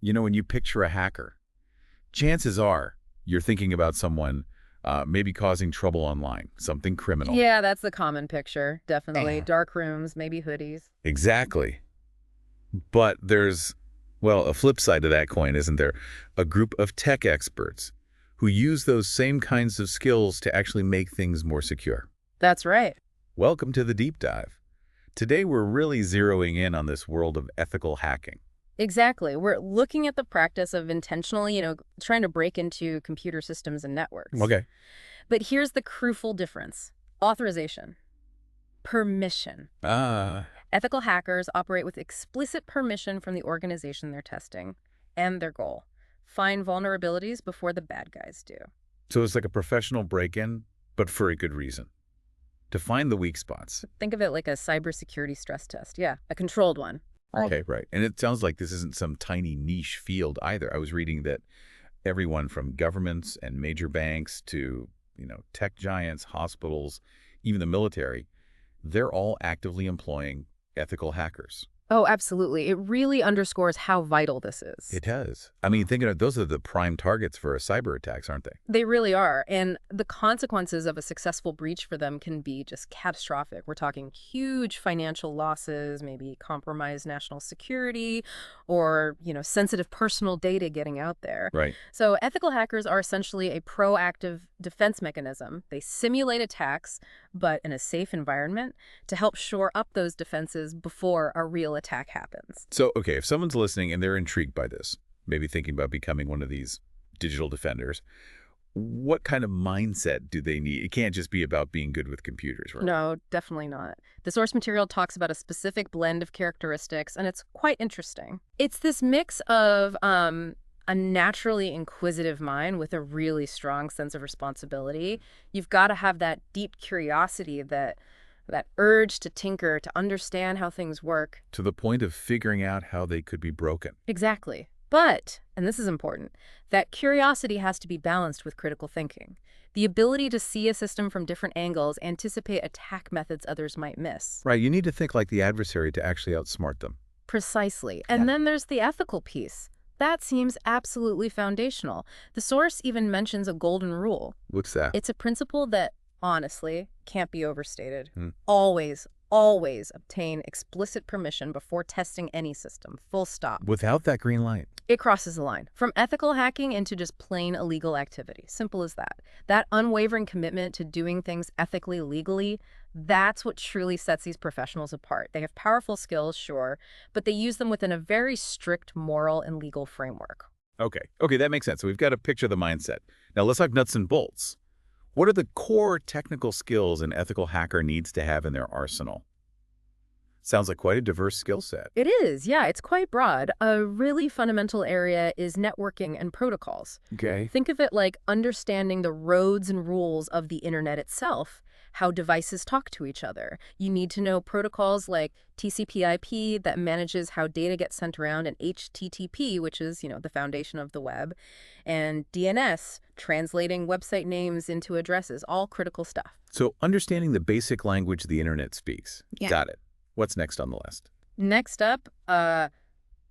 When you picture a hacker, chances are you're thinking about someone maybe causing trouble online, something criminal. Yeah, that's the common picture, definitely. Eh. Dark rooms, maybe hoodies. Exactly. But there's, well, a flip side to that coin, isn't there? A group of tech experts who use those same kinds of skills to actually make things more secure. That's right. Welcome to the deep dive. Today we're really zeroing in on this world of ethical hacking. Exactly. We're looking at the practice of intentionally, trying to break into computer systems and networks. Okay. But here's the crucial difference. Authorization. Permission. Ah, Ethical hackers operate with explicit permission from the organization they're testing and their goal. Find vulnerabilities before the bad guys do. so it's like a professional break-in, but for a good reason. To find the weak spots. Think of it like a cybersecurity stress test. Yeah, a controlled one. Okay, right. And it sounds like this isn't some tiny niche field either. I was reading that everyone from governments and major banks to, tech giants, hospitals, even the military, they're all actively employing ethical hackers. Oh, absolutely. It really underscores how vital this is. It does. I mean, thinking of those are the prime targets for cyber attacks, aren't they? They really are. And the consequences of a successful breach for them can be just catastrophic. We're talking huge financial losses, maybe compromised national security, or, sensitive personal data getting out there. Right. So ethical hackers are essentially a proactive defense mechanism. They simulate attacks, but in a safe environment to help shore up those defenses before a real attack happens. So, okay, if someone's listening and they're intrigued by this, maybe thinking about becoming one of these digital defenders, what kind of mindset do they need? It can't just be about being good with computers, right? No, definitely not. The source material talks about a specific blend of characteristics, and it's quite interesting. It's this mix of a naturally inquisitive mind with a really strong sense of responsibility. You've got to have that deep curiosity, that urge to tinker, to understand how things work. To the point of figuring out how they could be broken. Exactly. But, and this is important, that curiosity has to be balanced with critical thinking. The ability to see a system from different angles, anticipate attack methods others might miss. Right, you need to think like the adversary to actually outsmart them. Precisely. And then there's the ethical piece. That seems absolutely foundational. The source even mentions a golden rule. What's that? It's a principle that, honestly, can't be overstated. Hmm. Always obtain explicit permission before testing any system. Full stop. Without that green light. It crosses the line from ethical hacking into just plain illegal activity. Simple as that. That unwavering commitment to doing things ethically, legally, that's what truly sets these professionals apart. They have powerful skills, sure, but they use them within a very strict moral and legal framework. Okay, that makes sense. So we've got to picture the mindset. Now let's talk nuts and bolts. What are the core technical skills an ethical hacker needs to have in their arsenal? Sounds like quite a diverse skill set. It is, yeah, it's quite broad. A really fundamental area is networking and protocols. Okay. Think of it like understanding the roads and rules of the internet itself, how devices talk to each other. You need to know protocols like TCP/IP that manages how data gets sent around, and HTTP, which is, the foundation of the web, and DNS, translating website names into addresses, all critical stuff. So understanding the basic language the internet speaks. Yeah. Got it. What's next on the list? Next up, a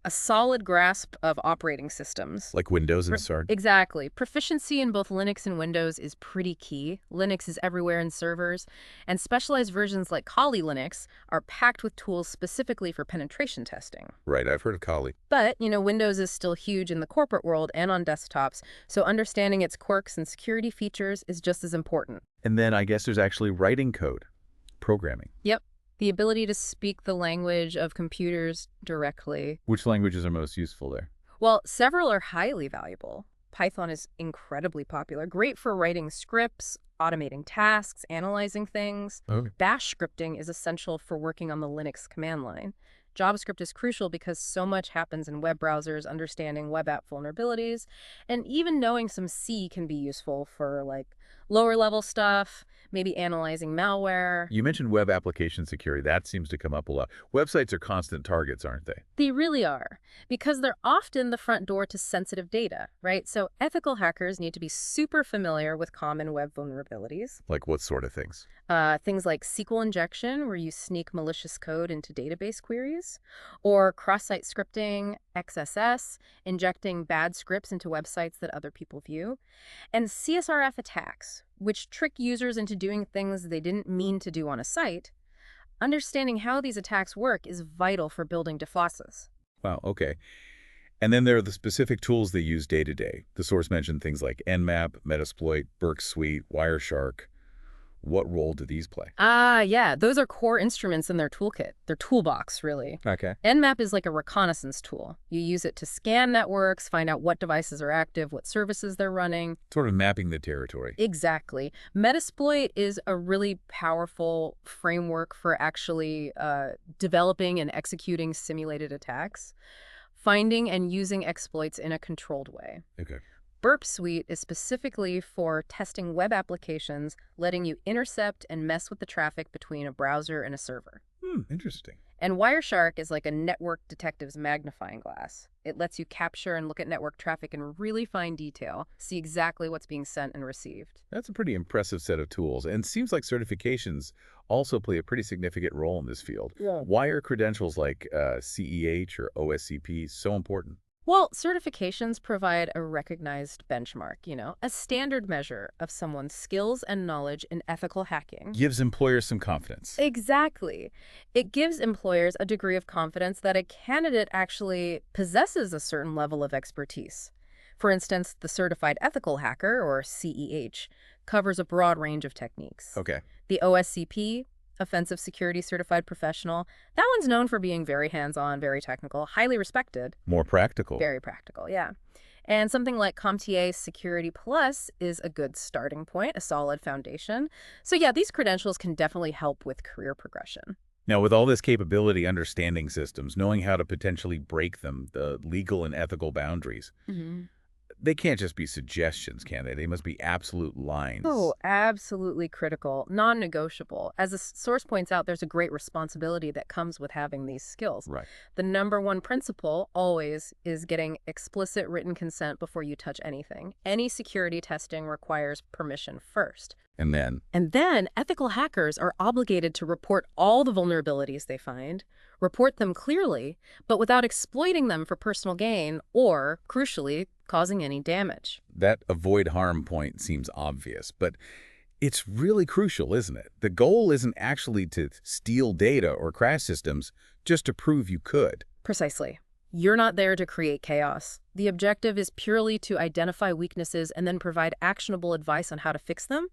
solid grasp of operating systems. Like Windows and SARD? Exactly. Proficiency in both Linux and Windows is pretty key. Linux is everywhere in servers, and specialized versions like Kali Linux are packed with tools specifically for penetration testing. Right, I've heard of Kali. But, Windows is still huge in the corporate world and on desktops, so understanding its quirks and security features is just as important. And then I guess there's actually writing code, programming. Yep. The ability to speak the language of computers directly. Which languages are most useful there? Well, several are highly valuable. Python is incredibly popular, great for writing scripts, automating tasks, analyzing things. Okay. Bash scripting is essential for working on the Linux command line. JavaScript is crucial because so much happens in web browsers, understanding web app vulnerabilities, and even knowing some C can be useful for, Lower level stuff, maybe analyzing malware. You mentioned web application security. That seems to come up a lot. Websites are constant targets, aren't they? They really are, because they're often the front door to sensitive data, right? So ethical hackers need to be super familiar with common web vulnerabilities. Like what sort of things? Things like SQL injection, where you sneak malicious code into database queries, or cross-site scripting, XSS, injecting bad scripts into websites that other people view, and CSRF attacks, which trick users into doing things they didn't mean to do on a site. Understanding how these attacks work is vital for building defenses. Wow, okay. And then there are the specific tools they use day to day. The source mentioned things like Nmap, Metasploit, Burke Suite, Wireshark. What role do these play? Yeah, those are core instruments in their toolkit, their toolbox, really. Okay. Nmap is like a reconnaissance tool. You use it to scan networks, find out what devices are active, what services they're running. Sort of mapping the territory. Exactly. Metasploit is a really powerful framework for actually developing and executing simulated attacks, finding and using exploits in a controlled way. Okay. Burp Suite is specifically for testing web applications, letting you intercept and mess with the traffic between a browser and a server. Interesting. And Wireshark is like a network detective's magnifying glass. It lets you capture and look at network traffic in really fine detail, see exactly what's being sent and received. That's a pretty impressive set of tools, and seems like certifications also play a pretty significant role in this field. Yeah. Why are credentials like CEH or OSCP so important? Well, certifications provide a recognized benchmark, a standard measure of someone's skills and knowledge in ethical hacking. Gives employers some confidence. Exactly. It gives employers a degree of confidence that a candidate actually possesses a certain level of expertise. For instance, the Certified Ethical Hacker, or CEH, covers a broad range of techniques. Okay. The OSCP, Offensive Security Certified Professional, that one's known for being very hands-on, very technical, highly respected. More practical. Very practical, yeah. And something like CompTIA Security Plus is a good starting point, a solid foundation. So yeah, these credentials can definitely help with career progression. Now, with all this capability, understanding systems, knowing how to potentially break them, the legal and ethical boundaries, they can't just be suggestions, can they? They must be absolute lines. Oh, absolutely critical, non-negotiable. As the source points out, there's a great responsibility that comes with having these skills. Right. The number one principle always is getting explicit written consent before you touch anything. Any security testing requires permission first. And then? And then ethical hackers are obligated to report all the vulnerabilities they find, report them clearly, but without exploiting them for personal gain or, crucially, causing any damage. That avoid harm point seems obvious, but it's really crucial, isn't it? The goal isn't actually to steal data or crash systems, just to prove you could. Precisely. You're not there to create chaos. The objective is purely to identify weaknesses and then provide actionable advice on how to fix them,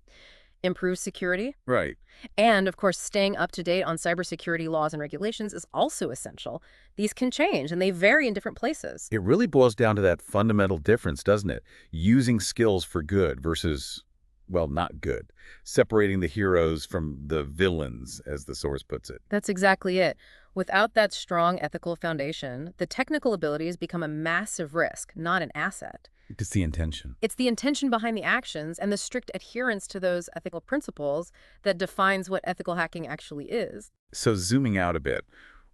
improve security. Right. And, of course, staying up to date on cybersecurity laws and regulations is also essential. These can change, and they vary in different places. It really boils down to that fundamental difference, doesn't it? Using skills for good versus, well, not good. Separating the heroes from the villains, as the source puts it. That's exactly it. Without that strong ethical foundation, the technical abilities become a massive risk, not an asset. It's the intention. It's the intention behind the actions and the strict adherence to those ethical principles that defines what ethical hacking actually is. So zooming out a bit,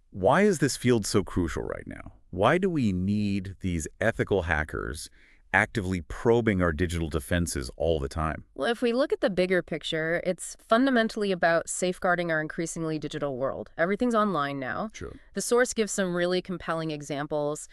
why is this field so crucial right now? Why do we need these ethical hackers actively probing our digital defenses all the time? Well, if we look at the bigger picture, it's fundamentally about safeguarding our increasingly digital world. Everything's online now. True. The source gives some really compelling examples.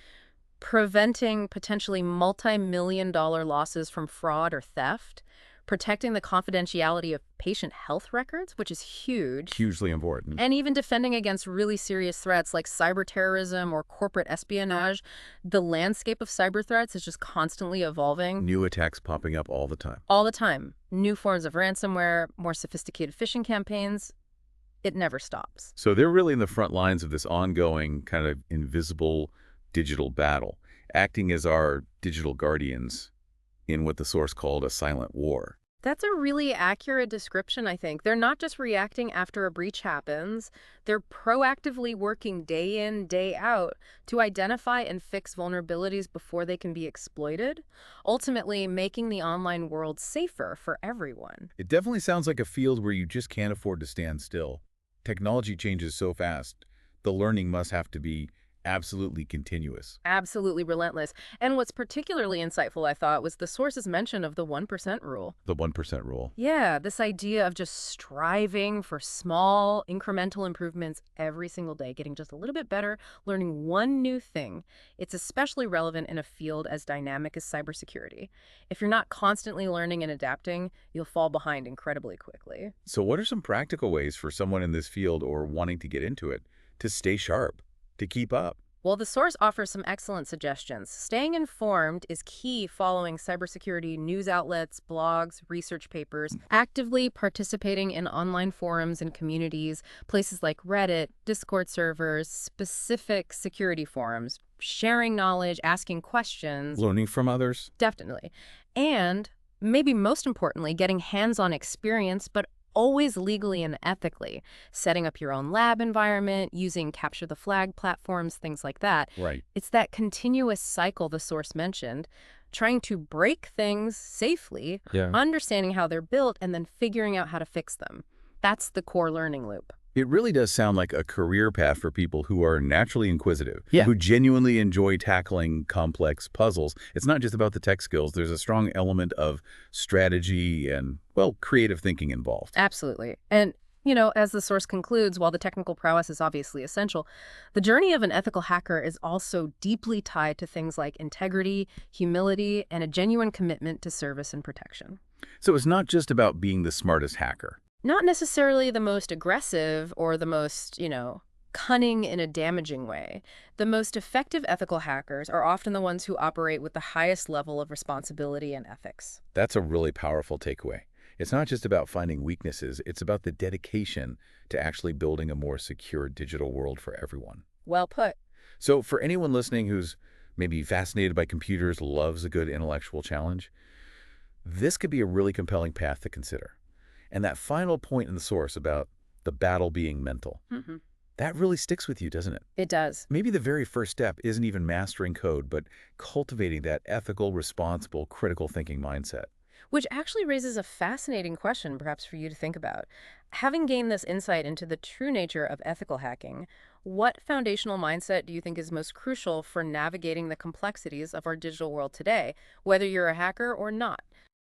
Preventing potentially multi-million-dollar losses from fraud or theft, protecting the confidentiality of patient health records, which is huge, Hugely important. and even defending against really serious threats like cyber terrorism or corporate espionage. The landscape of cyber threats is just constantly evolving. New attacks popping up all the time. All the time. New forms of ransomware, more sophisticated phishing campaigns. It never stops. So they're really in the front lines of this ongoing kind of invisible digital battle, acting as our digital guardians in what the source called a silent war. That's a really accurate description, I think. They're not just reacting after a breach happens, they're proactively working day in, day out to identify and fix vulnerabilities before they can be exploited, ultimately making the online world safer for everyone. It definitely sounds like a field where you just can't afford to stand still. Technology changes so fast, the learning must have to be absolutely continuous. Absolutely relentless. And what's particularly insightful, I thought, was the source's mention of the 1% rule. The 1% rule. Yeah, this idea of just striving for small, incremental improvements every single day, getting just a little bit better, learning one new thing. It's especially relevant in a field as dynamic as cybersecurity. If you're not constantly learning and adapting, you'll fall behind incredibly quickly. So what are some practical ways for someone in this field or wanting to get into it to stay sharp, to keep up? Well, the source offers some excellent suggestions. Staying informed is key following cybersecurity news outlets, blogs, research papers, actively participating in online forums and communities, places like Reddit, Discord servers, specific security forums, sharing knowledge, asking questions, Learning from others? definitely. And maybe most importantly, getting hands-on experience, but always legally and ethically, setting up your own lab environment, using capture the flag platforms, things like that. Right. It's that continuous cycle the source mentioned, trying to break things safely, Yeah. understanding how they're built, and then figuring out how to fix them. That's the core learning loop. It really does sound like a career path for people who are naturally inquisitive, Yeah. who genuinely enjoy tackling complex puzzles. It's not just about the tech skills. There's a strong element of strategy and, well, creative thinking involved. Absolutely. And, as the source concludes, while the technical prowess is obviously essential, the journey of an ethical hacker is also deeply tied to things like integrity, humility, and a genuine commitment to service and protection. So it's not just about being the smartest hacker. Not necessarily the most aggressive or the most, cunning in a damaging way. The most effective ethical hackers are often the ones who operate with the highest level of responsibility and ethics. That's a really powerful takeaway. It's not just about finding weaknesses. It's about the dedication to actually building a more secure digital world for everyone. Well put. So for anyone listening who's maybe fascinated by computers, loves a good intellectual challenge, this could be a really compelling path to consider. And that final point in the source about the battle being mental, that really sticks with you, doesn't it? It does. Maybe the very first step isn't even mastering code, but cultivating that ethical, responsible, critical thinking mindset. Which actually raises a fascinating question, perhaps for you to think about. Having gained this insight into the true nature of ethical hacking, what foundational mindset do you think is most crucial for navigating the complexities of our digital world today, whether you're a hacker or not?